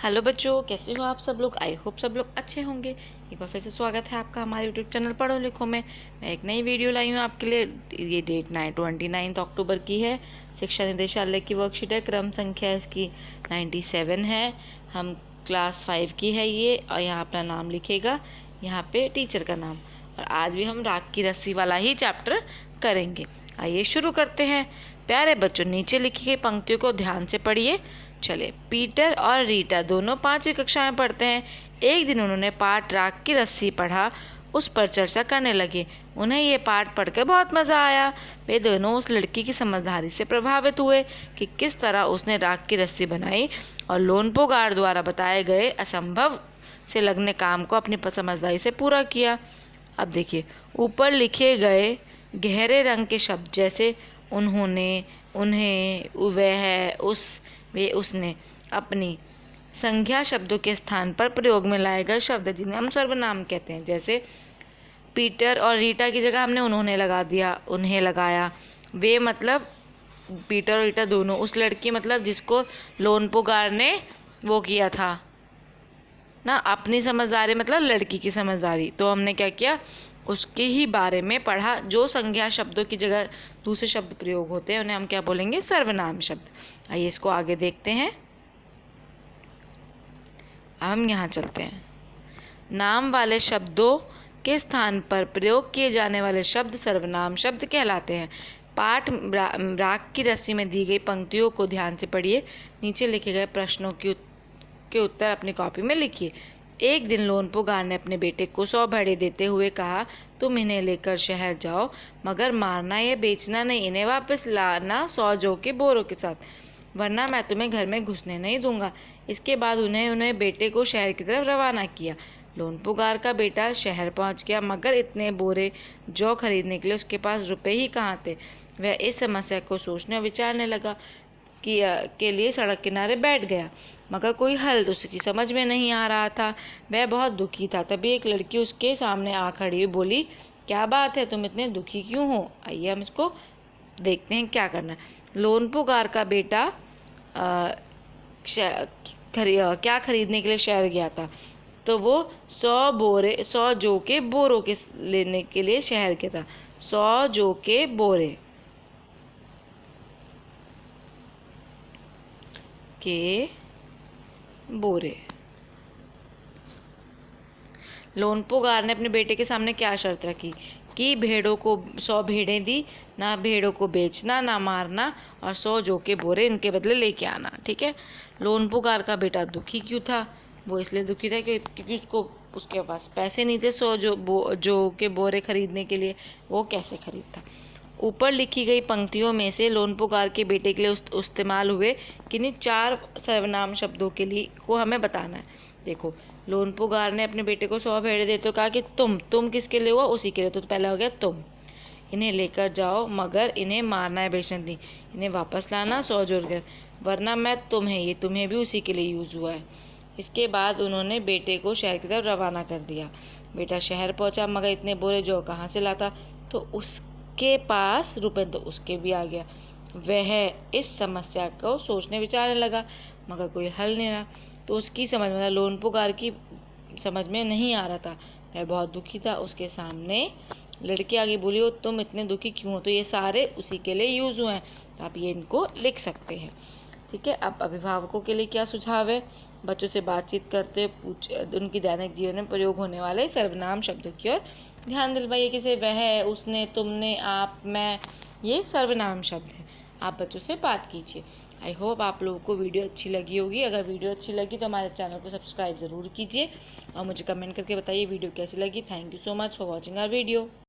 Hello बच्चों, कैसे हो आप सब लोग। आई होप सब लोग अच्छे होंगे। एक बार फिर से स्वागत है आपका हमारे यूट्यूब चैनल पढ़ो लिखो में। मैं एक नई वीडियो लाई हूँ आपके लिए। ये डेट 29 अक्टूबर की है। शिक्षा निदेशालय की वर्कशीट है। क्रम संख्या इसकी 97 है। हम क्लास 5 की है ये। और यहाँ अपना नाम लिखेगा, यहाँ पे टीचर का नाम। और आज भी हम राख की रस्सी वाला ही चैप्टर करेंगे। आइए शुरू करते हैं। प्यारे बच्चों, नीचे लिखी गई पंक्तियों को ध्यान से पढ़िए। चले, पीटर और रीटा दोनों 5वीं कक्षा में पढ़ते हैं। एक दिन उन्होंने पाठ राख की रस्सी पढ़ा, उस पर चर्चा करने लगे। उन्हें ये पाठ पढ़कर बहुत मज़ा आया। वे दोनों उस लड़की की समझदारी से प्रभावित हुए कि किस तरह उसने राख की रस्सी बनाई और लोनपो गार्ड द्वारा बताए गए असंभव से लगने काम को अपनी समझदारी से पूरा किया। अब देखिए, ऊपर लिखे गए गहरे रंग के शब्द जैसे उन्होंने, उन्हें, वह, उस, वे, उसने अपनी संज्ञा शब्दों के स्थान पर प्रयोग में लाए गए शब्द जिन्हें हम सर्वनाम कहते हैं। जैसे पीटर और रीटा की जगह हमने उन्होंने लगा दिया, उन्हें लगाया। वे मतलब पीटर और रीटा दोनों, उस लड़की मतलब जिसको लोनपो गार्ड ने वो किया था ना, अपनी समझदारी मतलब लड़की की समझदारी। तो हमने क्या किया, उसके ही बारे में पढ़ा। जो संज्ञा शब्दों की जगह दूसरे शब्द प्रयोग होते हैं उन्हें हम क्या बोलेंगे, सर्वनाम शब्द। आइए इसको आगे देखते हैं। हम यहाँ चलते हैं। नाम वाले शब्दों के स्थान पर प्रयोग किए जाने वाले शब्द सर्वनाम शब्द कहलाते हैं। पाठ राख की रस्सी में दी गई पंक्तियों को ध्यान से पढ़िए। नीचे लिखे गए प्रश्नों के उत्तर अपनी कॉपी में लिखिए। एक दिन लोनपो गार्ड ने अपने बेटे को 100 भेड़ें देते हुए कहा, तुम इन्हें लेकर शहर जाओ, मगर मारना या बेचना नहीं, इन्हें वापस लाना 100 जौ के बोरों के साथ, वरना मैं तुम्हें घर में घुसने नहीं दूंगा। इसके बाद उन्हें बेटे को शहर की तरफ रवाना किया। लोनपो गार्ड का बेटा शहर पहुंच गया, मगर इतने बोरे जौ खरीदने के लिए उसके पास रुपए ही कहाँ थे। वह इस समस्या को सोचने और विचारने लगा के लिए सड़क किनारे बैठ गया, मगर कोई हल उसकी समझ में नहीं आ रहा था। वह बहुत दुखी था। तभी एक लड़की उसके सामने आ खड़ी हुई, बोली, क्या बात है, तुम इतने दुखी क्यों हो। आइए हम इसको देखते हैं क्या करना है। लोनपो गार्ड का बेटा क्या खरीदने के लिए शहर गया था, तो वो 100 जौ के बोरों के लेने के लिए शहर गया था। 100 जौ के बोरे लोनपो गार्ड ने अपने बेटे के सामने क्या शर्त रखी कि भेड़ों को 100 भेड़ें दी, ना भेड़ों को बेचना, ना मारना, और 100 जौ के बोरे इनके बदले लेके आना। ठीक है। लोनपो गार्ड का बेटा दुखी क्यों था? वो इसलिए दुखी था क्योंकि उसके पास पैसे नहीं थे 100 जौ के बोरे खरीदने के लिए। वो कैसे खरीदता। ऊपर लिखी गई पंक्तियों में से लोनपो गार्ड के बेटे के लिए इस्तेमाल हुए किन्हीं 4 सर्वनाम शब्दों के लिए को हमें बताना है। देखो, लोनपो गार्ड ने अपने बेटे को 100 भेड़ें देते तो कहा कि तुम किसके लिए हुआ, उसी के लिए। तो पहला हो गया तुम। इन्हें लेकर जाओ, मगर इन्हें मारना है बेचना नहीं, इन्हें वापस लाना 100 जोड़ कर, वरना मैं ये तुम्हें भी उसी के लिए यूज़ हुआ है। इसके बाद उन्होंने बेटे को शहर की तरफ रवाना कर दिया। बेटा शहर पहुंचा, मगर इतने बोरे जौ कहाँ से लाता। तो उसके पास रुपए तो उसके भी आ गया। वह इस समस्या को सोचने विचारने लगा, मगर कोई हल नहीं रहा। तो उसकी समझ में, लोनपो गार्ड की समझ में नहीं आ रहा था। वह बहुत दुखी था। उसके सामने लड़की आगे बोली, हो तुम इतने दुखी क्यों हो। तो ये सारे उसी के लिए यूज़ हुए हैं, तो आप ये इनको लिख सकते हैं। ठीक है। अब अभिभावकों के लिए क्या सुझाव है। बच्चों से बातचीत करते उनकी दैनिक जीवन में प्रयोग होने वाले सर्वनाम शब्दों की ओर ध्यान दिलवाइए। किसे, वह, उसने, तुमने, आप, मैं, ये सर्वनाम शब्द हैं। आप बच्चों से बात कीजिए। आई होप आप लोगों को वीडियो अच्छी लगी होगी। अगर वीडियो अच्छी लगी तो हमारे चैनल को सब्सक्राइब ज़रूर कीजिए और मुझे कमेंट करके बताइए वीडियो कैसी लगी। Thank you so much for watching our video.